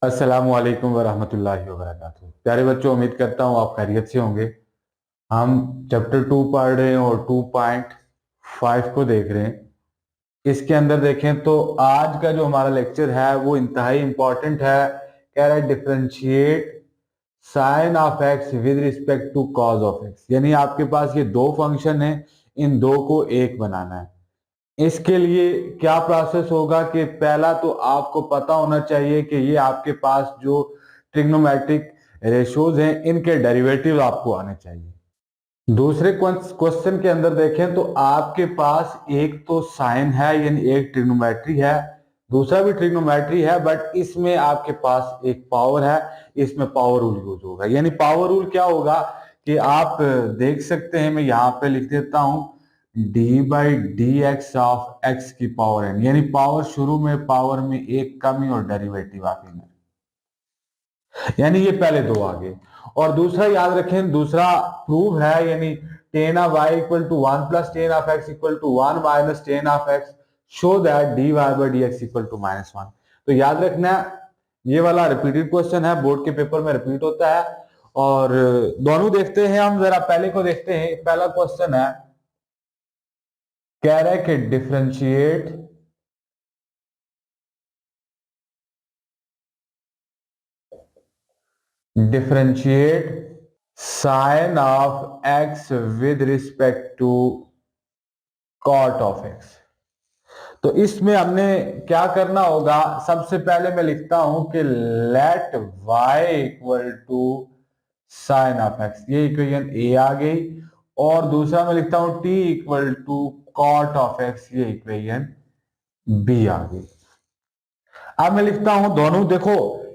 अस्सलामुअलैकुम वरहमतुल्लाहि वबरकातुहू। प्यारे बच्चों, उम्मीद करता हूँ आप खैरियत से होंगे। हम चैप्टर 2 पढ़ रहे हैं और 2.5 को देख रहे हैं। इसके अंदर देखें तो आज का जो हमारा लेक्चर है वो इंतहाई इंपॉर्टेंट है। कह रहा है differentiate sine of x with respect to cos of x, यानी आपके पास ये दो फंक्शन है, इन दो को एक बनाना है। इसके लिए क्या प्रोसेस होगा कि पहला तो आपको पता होना चाहिए कि ये आपके पास जो ट्रिग्नोमेट्रिक रेशियोज हैं इनके डेरिवेटिव आपको आने चाहिए। दूसरे क्वेश्चन के अंदर देखें तो आपके पास एक तो साइन है यानी एक ट्रिग्नोमेट्री है, दूसरा भी ट्रिग्नोमेट्री है, बट इसमें आपके पास एक पावर है। इसमें पावर रूल यूज होगा। यानी पावर रूल क्या होगा कि आप देख सकते हैं, मैं यहाँ पे लिख देता हूं D by d x of x की पावर एन, यानी पावर शुरू में पावर में एक कमी और डेरिवेटिव आगे में, यानी ये पहले दो आ गए। और दूसरा याद रखें, दूसरा प्रूव है, यानी tan of y equal to 1 plus tan of x equal to 1 minus tan of x show that d y by d x equal to -1। तो याद रखना ये वाला रिपीटेड क्वेश्चन है, बोर्ड के पेपर में रिपीट होता है। और दोनों देखते हैं हम, जरा पहले को देखते हैं। पहला क्वेश्चन है, कह रहा है कि differentiate sine of x with respect to cot of x. तो इसमें हमने क्या करना होगा, सबसे पहले मैं लिखता हूं कि let y equal to sine of x, ये इक्वेशन ए आ गई। और दूसरा मैं लिखता हूं t equal to cot of x, ये इक्वेशन बी आ गई। अब मैं लिखता हूं दोनों, देखो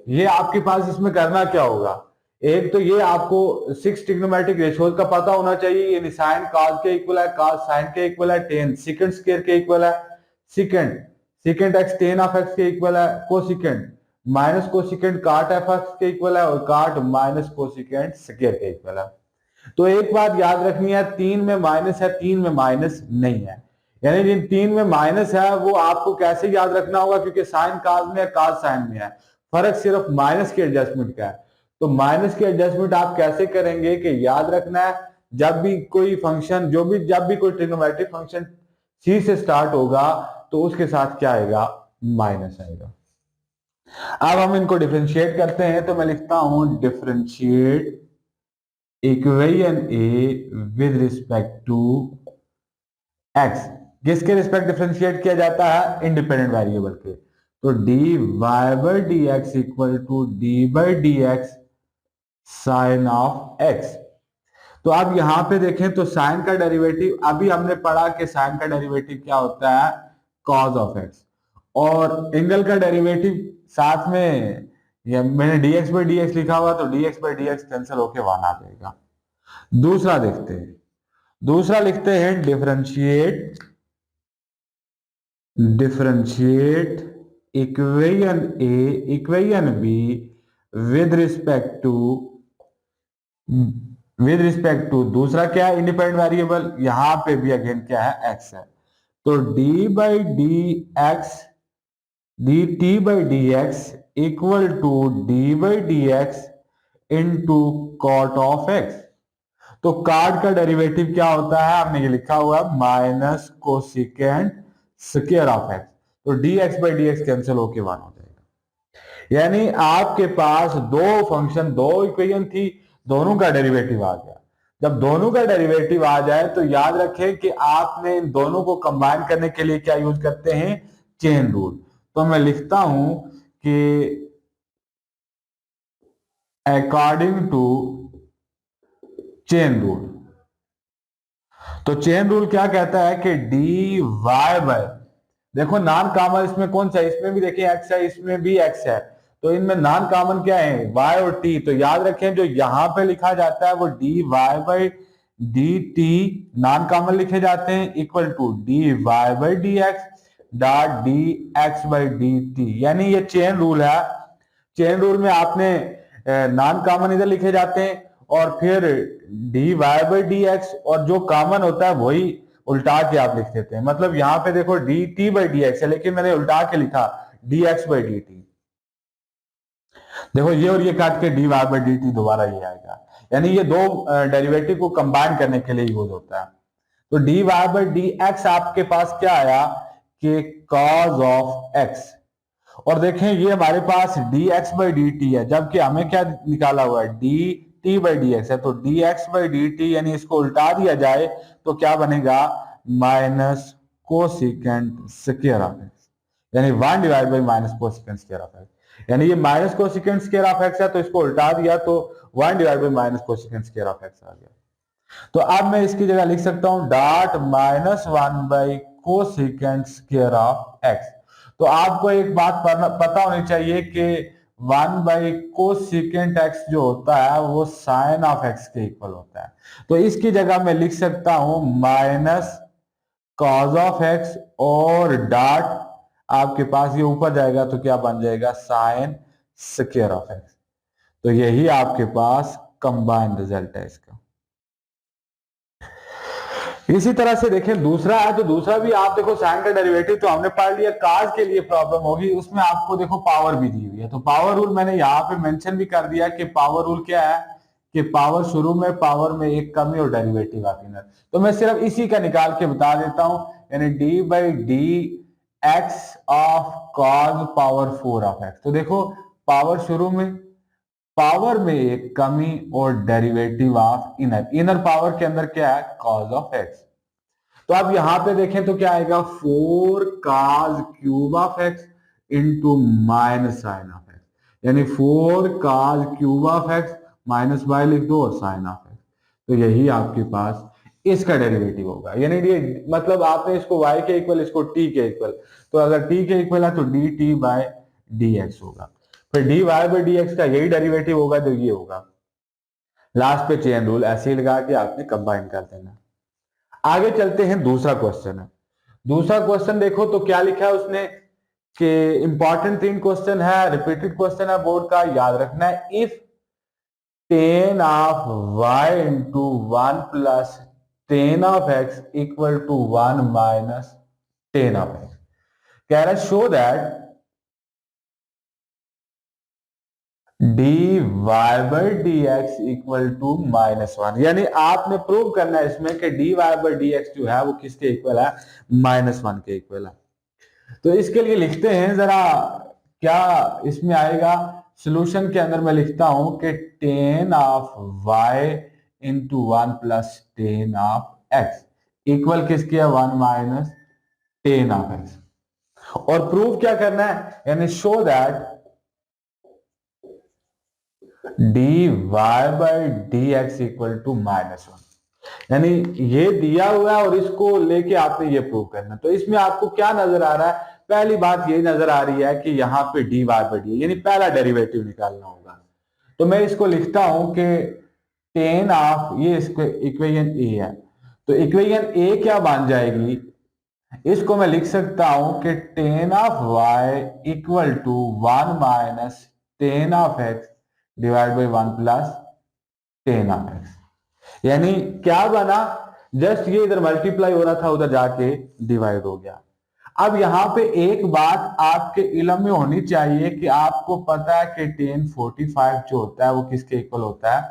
ये आपके पास इसमें करना क्या होगा, एक तो ये आपको 6 ट्रिग्नोमेट्रिक रेशियोज का पता होना चाहिए, यानी साइन कॉस के इक्वल है, कॉस साइन के इक्वल है, टेन सेकंड स्क्वायर के इक्वल है, second second x ten of x के इक्वल है, कोसेकेंड माइनस कोसेकेंड काट एफ एक्स के इक्वल है, और काट माइनस कोसेकेंड स्क्वायर के इक्वल है। तो एक बात याद रखनी है, तीन में माइनस है, तीन में माइनस नहीं है। यानी जिन तीन में माइनस है वो आपको कैसे याद रखना होगा, क्योंकि साइन काज में है, काज साइन में है, फर्क सिर्फ माइनस के एडजस्टमेंट का है। तो माइनस के एडजस्टमेंट आप कैसे करेंगे कि याद रखना है, जब भी कोई फंक्शन जब भी कोई ट्रिग्नोमेट्रिक फंक्शन सी से स्टार्ट होगा तो उसके साथ क्या आएगा, माइनस आएगा। अब हम इनको डिफरेंशिएट करते हैं, तो मैं लिखता हूं differentiate equation A with respect to x. किसके रिस्पेक्ट डिफरेंशिएट किया जाता है, इंडिपेंडेंट वेरिएबल के। तो d y by d x equal to d by d x sine of x. तो अब यहां पे देखें तो साइन का डेरिवेटिव, अभी हमने पढ़ा कि साइन का डेरिवेटिव क्या होता है, कॉज ऑफ एक्स। और एंगल का डेरिवेटिव साथ में, ये मैंने dx बाई डी एक्स लिखा हुआ, तो dx by d x cancel होके 1 आ जाएगा। दूसरा देखते हैं, दूसरा लिखते हैं differentiate equation A equation B with respect to दूसरा क्या है, इंडिपेंडेंट वेरिएबल, यहां पे भी अगेन क्या है, एक्स है। तो d by d x d t by d x equal to d by d x into cot of x. तो कार्ड का डेरिवेटिव क्या होता है, हमने ये लिखा हुआ है minus cosecant square of x. तो d x by d x cancel होके 1 हो जाएगा। यानी आपके पास दो फंक्शन, दो इक्वेशन थी, दोनों का डेरिवेटिव आ गया। जब दोनों का डेरिवेटिव आ जाए तो याद रखें कि आपने इन दोनों को कंबाइन करने के लिए क्या यूज करते हैं, चेन रूल। तो मैं लिखता हूं कि अकॉर्डिंग टू चेन रूल। तो चेन रूल क्या कहता है कि डी वाई बाय, देखो नॉन कॉमन इसमें कौन सा है, इसमें भी देखिए एक्स है, इसमें भी एक्स है, तो इनमें नॉन कॉमन क्या है, y और t। तो याद रखें जो यहां पे लिखा जाता है वो d y by d t non common लिखे जाते हैं, equal to d y by d x dot d x by d t. यानी ये चेन रूल है। चेन रूल में आपने नॉन कॉमन इधर लिखे जाते हैं, और फिर d y by d x, और जो कॉमन होता है वही उल्टा के आप लिख देते हैं। मतलब यहां पे देखो d t by d x है, लेकिन मैंने उल्टा के लिखा d x by d t. देखो ये और ये काट के d y by d t दोबारा ये आएगा, यानी ये दो डेरिवेटिव को कंबाइन करने के लिए यूज होता है। तो d y by d x आपके पास क्या आया कि कॉज ऑफ एक्स, और देखें ये हमारे पास d x by d t है, जबकि हमें क्या निकाला हुआ है d t by d x है। तो d x by d t यानी इसको उल्टा दिया जाए तो क्या बनेगा, minus cosecant square of x, यानी 1 divide by minus cosecant square of x, यानी ये minus cosecant square of x है तो इसको उल्टा दिया तो 1 divide by minus cosecant square of x आ गया। तो अब मैं इसकी जगह लिख सकता हूं dot minus 1 by cosecant square of x. तो आपको एक बात पता होनी चाहिए कि 1 बाई कोसिकेंट एक्स जो होता है वो साइन ऑफ एक्स के इक्वल होता है। तो इसकी जगह मैं लिख सकता हूं माइनस कॉज ऑफ एक्स और डॉट आपके पास ये ऊपर जाएगा तो क्या बन जाएगा, साइन स्क्वायर ऑफ एक्स। तो यही आपके पास कंबाइंड रिजल्ट है इसका। इसी तरह से देखें दूसरा है, तो दूसरा भी आप देखो साइन का डेरिवेटिव तो हमने पढ़ लिया, काज के लिए प्रॉब्लम होगी, उसमें आपको देखो पावर भी दी हुई है। तो पावर रूल मैंने यहाँ पे मेंशन भी कर दिया कि पावर रूल क्या है कि पावर शुरू में, पावर में एक कमी और डेरिवेटिव आप इनर। तो मैं सिर्फ इसी का निकाल के बता देता हूं, यानी D by d x of cause power 4 of x. तो देखो पावर शुरू में, पावर में एक कमी और derivative of inner, inner power के अंदर क्या है, कॉज ऑफ एक्स। तो अब यहां पे देखें तो क्या आएगा, 4 cos cube of x into minus sine of x, यानी 4 cos cube of x minus y लिख दो और साइन ऑफ एक्स। तो यही आपके पास इसका डेरिवेटिव होगा, यानी ये मतलब आपने इसको y के इक्वल, इसको t के इक्वल, तो अगर t के इक्वल है तो d t by d x होगा, फिर d y by d x का यही डेरिवेटिव होगा जो ये होगा। लास्ट पे चेन रूल ऐसे ही लगा के आपने कंबाइन कर देना। आगे चलते हैं, दूसरा क्वेश्चन है। दूसरा क्वेश्चन देखो तो क्या लिखा है उसने कि इंपॉर्टेंट 3 क्वेश्चन है, रिपीटेड क्वेश्चन है बोर्ड का, याद रखना है। If tan of y into 1 plus tan of x equal to 1 minus tan of x, कह रहा है show that d y by d x equal to minus 1, यानी आपने प्रूव करना है इसमें कि d y by d x जो है वो किसके इक्वल है, माइनस 1 के इक्वल है। तो इसके लिए लिखते हैं जरा क्या इसमें आएगा, सॉल्यूशन के अंदर मैं लिखता हूं कि tan of y into 1 plus tan of x equal किसके है, 1 माइनस टेन ऑफ एक्स। और प्रूव क्या करना है, यानी show that d y by d x equal to minus 1, यानी ये दिया हुआ है और इसको लेके आपने ये प्रूव करना। तो इसमें आपको क्या नजर आ रहा है, पहली बात ये नजर आ रही है कि यहाँ पे डी वाई बाई डी यानी पहला डेरिवेटिव निकालना होगा। तो मैं इसको लिखता हूं कि टेन ऑफ, ये इसको इक्वेशन ए है, तो इक्वेशन ए क्या बन जाएगी, इसको मैं लिख सकता हूं कि tan of y equal to 1 minus tan of x divide by 1 plus tan of x, यानी क्या बना, जस्ट ये इधर मल्टीप्लाई हो रहा था उधर जाके डिवाइड हो गया। अब यहां पे एक बात आपके इल्म में होनी चाहिए कि आपको पता है कि टेन 45 जो होता है वो किसके इक्वल होता है,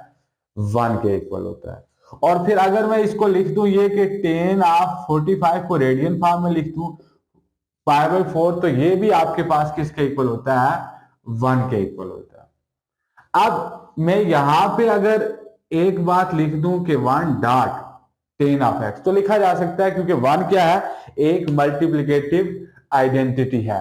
1 के इक्वल होता है। और फिर अगर मैं इसको लिख दूं ये कि टेन ऑफ 45 को रेडियन फॉर्म में लिख दूं पाई बाई 4, तो ये भी आपके पास किसके इक्वल होता है, 1 के इक्वल होता है। अब मैं यहां पे अगर एक बात लिख दूं कि 1 डॉट टेन ऑफ एक्स, तो लिखा जा सकता है क्योंकि 1 क्या है, एक मल्टीप्लिकेटिव आइडेंटिटी है।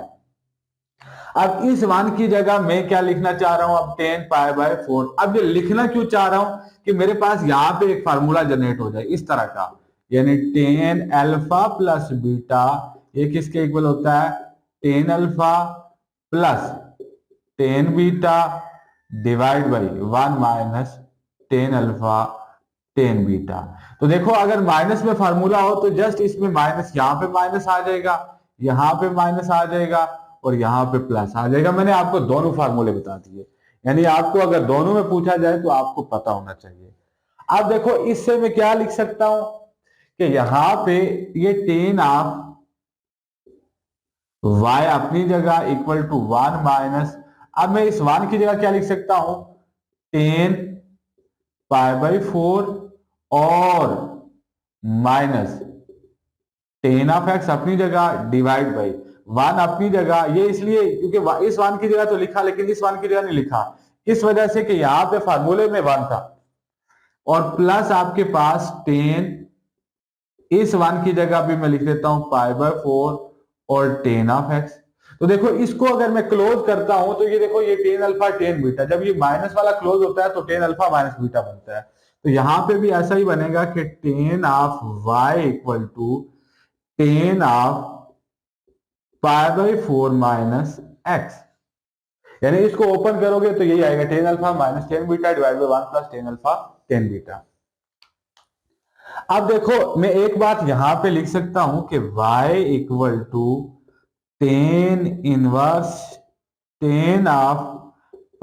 अब इस 1 की जगह मैं क्या लिखना चाह रहा हूं, अब 10 पाई बाय 4। अब ये लिखना क्यों चाह रहा हूं कि मेरे पास यहां पे एक फार्मूला जनरेट हो जाए इस तरह का, यानी 10 अल्फा प्लस बीटा ये किसके इक्वल होता है, 10 alpha plus 10 beta divide by 1 minus 10 alpha 10 beta. तो देखो अगर माइनस में फार्मूला हो तो जस्ट इसमें माइनस, यहां पे माइनस आ जाएगा, यहां पे माइनस आ जाएगा और यहां पे प्लस आ जाएगा। मैंने आपको दोनों फार्मूले बता दिए, यानी आपको अगर दोनों में पूछा जाए तो आपको पता होना चाहिए। अब देखो इससे मैं क्या लिख सकता हूं कि यहां पे ये 10 ऑफ y अपनी जगह इक्वल टू 1 माइनस, अब मैं इस 1 की जगह क्या लिख सकता हूं, 10π/4 और माइनस 10 अपनी जगह डिवाइड बाई 1 अपनी जगह। ये इसलिए क्योंकि इस 1 की जगह तो लिखा लेकिन इस 1 की जगह नहीं लिखा, इस वजह से कि यहां पे फार्मूले में 1 था, और प्लस आपके पास 10, इस 1 की जगह भी मैं लिख देता हूं π/4 और 10 तो देखो इसको अगर मैं क्लोज करता हूं तो ये देखो ये 10 अल्फा 10 बीटा, जब ये माइनस वाला क्लोज होता है तो 10 अल्फा माइनस बीटा बनता है। तो यहां पे भी ऐसा ही बनेगा कि 10 of y equal to 10 of π/4 minus x, यानी इसको ओपन करोगे तो यही आएगा 10 alpha minus 10 beta divide by 1 plus 10 alpha 10 beta. अब देखो मैं एक बात यहां पे लिख सकता हूं कि y equal to 10 inverse 10 of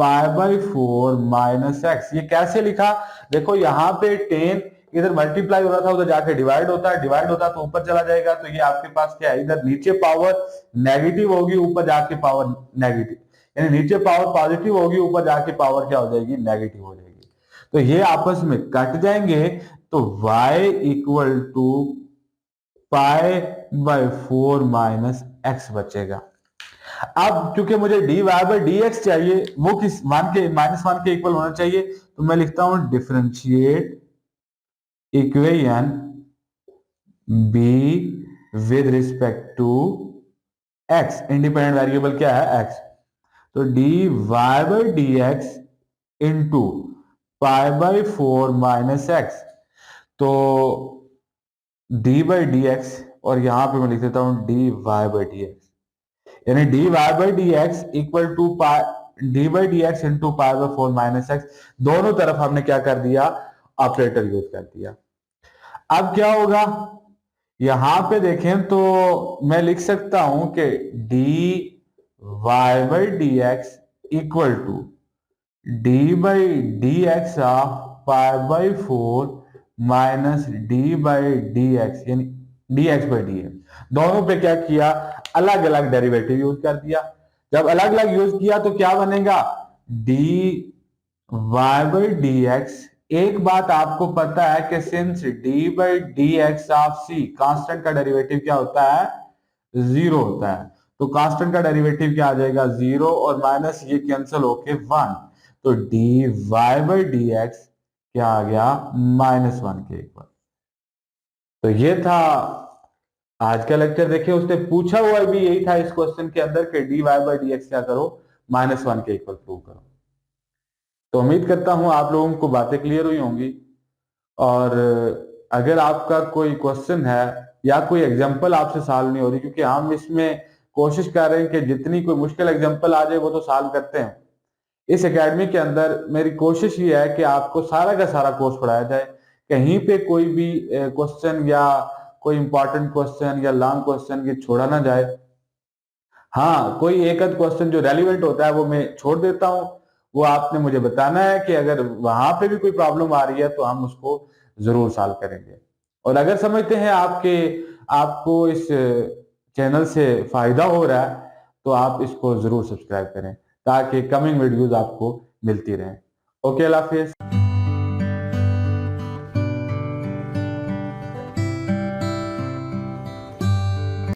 π/4 minus x। ये कैसे लिखा, देखो यहां पे 10 इधर मल्टीप्लाई हो रहा था, उधर जाके डिवाइड होता है, डिवाइड होता है तो ऊपर चला जाएगा, तो ये आपके पास क्या है, इधर नीचे पावर नेगेटिव होगी, ऊपर जाके पावर नेगेटिव, यानी नीचे पावर पॉजिटिव होगी, ऊपर जाके पावर क्या हो जाएगी, नेगेटिव हो जाएगी। तो ये आपस में कट जाएंगे, तो y equal to π/4 minus x बचेगा। अब क्योंकि मुझे dy/dx चाहिए, वो किस मान के -1 के इक्वल होना चाहिए, तो मैं लिखता हूं differentiate equation b with respect to x, independent variable क्या है, x, तो dy/dx इंटू π/4 माइनस x, तो d/dx और यहां पे मैं लिख देता हूं dy/dx, यानी dy/dx equal to d/dx into π/4 minus x, दोनों तरफ हमने क्या कर दिया, ऑपरेटर यूज कर दिया। अब क्या होगा, यहां पे देखें तो मैं लिख सकता हूं कि dy/dx equal to d/dx of π/4 minus d/dx, यानी dx/dx, दोनों पे क्या किया, अलग अलग डेरिवेटिव यूज कर दिया। जब अलग अलग यूज किया तो क्या बनेगा, dy/dx। एक बात आपको पता है कि since d/dx of c constant का डेरिवेटिव क्या होता है, 0 होता है, तो कांस्टेंट का डेरिवेटिव क्या आ जाएगा, 0 और माइनस ये कैंसिल होके 1, तो dy/dx क्या आ गया, -1 के इक्वल। तो ये था आज का लेक्चर। देखिए उसने पूछा हुआ भी यही था इस क्वेश्चन के अंदर कि dy/dx क्या करो, -1 के इक्वल प्रूव करो। तो उम्मीद करता हूं आप लोगों को बातें क्लियर हुई होंगी, और अगर आपका कोई क्वेश्चन है या कोई एग्जांपल आपसे सॉल्व नहीं हो रही, क्योंकि हम इसमें कोशिश कर रहे हैं कि जितनी कोई मुश्किल एग्जांपल आ जाए वो तो सॉल्व करते हैं। इस एकेडमी के अंदर मेरी कोशिश ये है कि आपको सारा का सारा कोर्स पढ़ाया जाए, कहीं पे कोई भी क्वेश्चन या कोई इंपॉर्टेंट क्वेश्चन या लॉन्ग क्वेश्चन ये छोड़ा ना जाए। हाँ, कोई एक आध क्वेश्चन जो रेलिवेंट होता है वो मैं छोड़ देता हूँ, वो आपने मुझे बताना है कि अगर वहां पे भी कोई प्रॉब्लम आ रही है तो हम उसको जरूर सॉल्व करेंगे। और अगर समझते हैं आपको इस चैनल से फायदा हो रहा है तो आप इसको जरूर सब्सक्राइब करें ताकि कमिंग वीडियोस आपको मिलती रहें। ओके, अल्लाह हाफिज।